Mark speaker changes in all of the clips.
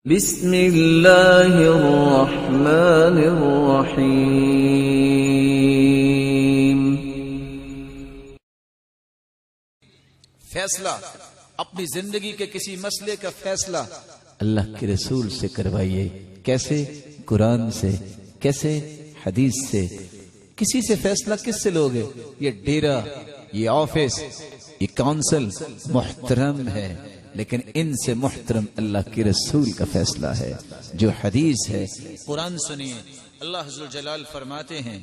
Speaker 1: بسم اللہ الرحمن الرحیم۔
Speaker 2: فیصلہ اپنی زندگی کے کسی مسئلے کا فیصلہ
Speaker 3: اللہ کے رسول سے کروائیے۔ کیسے؟ قرآن سے۔ کیسے؟ حدیث سے۔ کسی سے فیصلہ کس سے لوگے؟ یہ ڈیرہ، یہ آفس، یہ کونسل محترم ہے، لیکن ان سے محترم اللہ کے رسول کا فیصلہ ہے جو حدیث ہے۔
Speaker 2: قرآن سنیے، اللہ عز و جلال فرماتے ہیں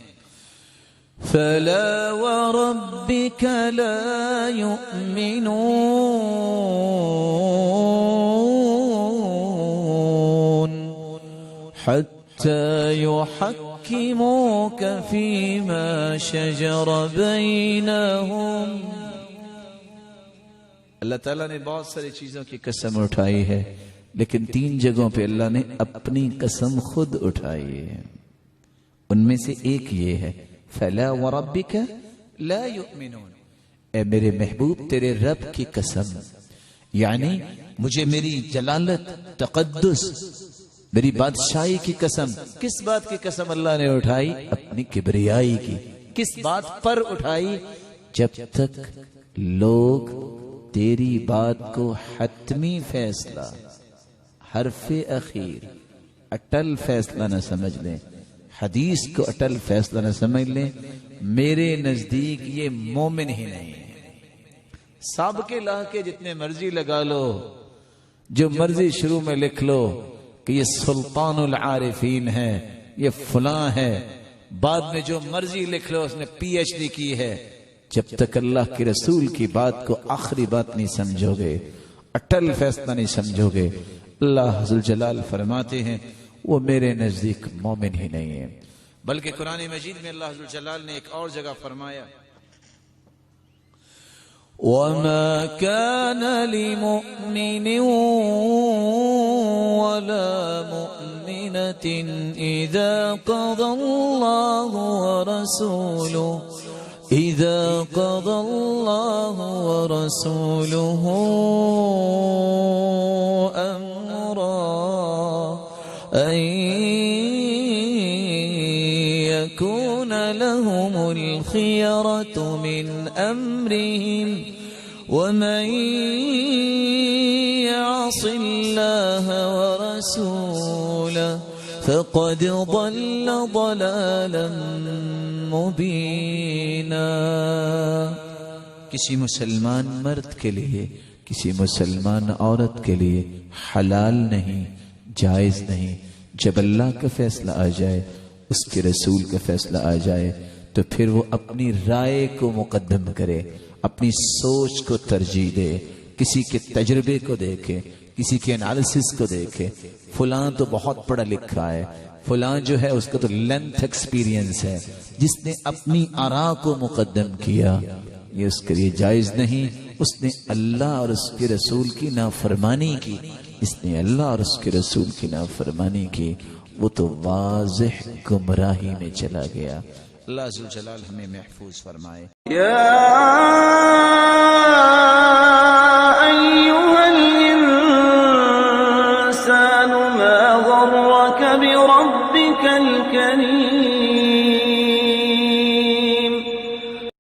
Speaker 3: فَلَا وَرَبِّكَ لَا يُؤْمِنُونَ حَتَّى يُحَكِّمُوكَ فِيمَا شَجَرَ بَيْنَهُمْ۔ اللہ تعالیٰ نے بہت ساری چیزوں کی قسم اٹھائی ہے، لیکن 3 جگہوں پہ اللہ نے اپنی قسم خود اٹھائی ہے۔ ان میں سے ایک یہ ہے فَلَا وَرَبِّكَ لَا يُؤْمِنُونَ، اے میرے محبوب تیرے رب کی قسم، یعنی مجھے میری جلالت، تقدس، میری بادشاہی کی قسم۔ کس بات کی قسم اللہ نے اٹھائی؟ اپنی کبریائی کی۔ کس بات پر اٹھائی؟ جب تک لوگ تیری بات کو حتمی فیصلہ، حرف اخیر، اٹل فیصلہ نہ سمجھ لیں، حدیث کو اٹل فیصلہ نہ سمجھ لیں، میرے نزدیک یہ مومن ہی نہیں ہے۔ سابقے لا کے جتنے مرضی لگا لو، جو مرضی شروع میں لکھ لو کہ یہ سلطان العارفین ہے، یہ فلاں ہے، بعد میں جو مرضی لکھ لو اس نے PhD کی ہے، جب تک اللہ کے رسول کی بات کو آخری بات نہیں سمجھو گے، اٹل فیصلہ نہیں سمجھو گے، اللہ عز و جلال فرماتے ہیں وہ میرے نزدیک مومن ہی نہیں ہے۔
Speaker 2: بلکہ قرآن مجید میں اللہ عز و جلال نے ایک اور جگہ فرمایا
Speaker 3: وَمَا كَانَ لِمُؤْمِنٍ وَلَا مُؤْمِنَةٍ إِذَا قَضَى اللَّهُ وَرَسُولُهُ أَمْرًا أَن يَكُونَ لَهُمُ الْخِيَرَةُ مِنْ أَمْرِهِمْ وَمَن يَعْصِ اللَّهَ وَرَسُولَهُ فَقَدْ ضَلَّ ضَلَالًا مبینہ۔ کسی مسلمان مرد کے لیے، کسی مسلمان عورت کے لیے حلال نہیں، جائز نہیں، جب اللہ کا فیصلہ آ جائے، اس کے رسول کا فیصلہ آ جائے تو پھر وہ اپنی رائے کو مقدم کرے، اپنی سوچ کو ترجیح دے، کسی کے تجربے کو دیکھے، کسی کے انالیسس کو دیکھے۔ فلاں تو بہت پڑھا لکھا ہے، فلاں جو ہے اس کا تو لینتھ ایکسپیرینس ہے، جس نے اپنی آراء کو مقدم کیا، یہ اس کے لیے جائز نہیں۔ اس نے اللہ اور اس کے رسول کی نافرمانی کی، اس نے اللہ اور اس کے رسول کی نافرمانی کی، وہ تو واضح گمراہی میں چلا گیا۔
Speaker 2: اللہ عز و جلال ہمیں محفوظ فرمائے۔
Speaker 1: یا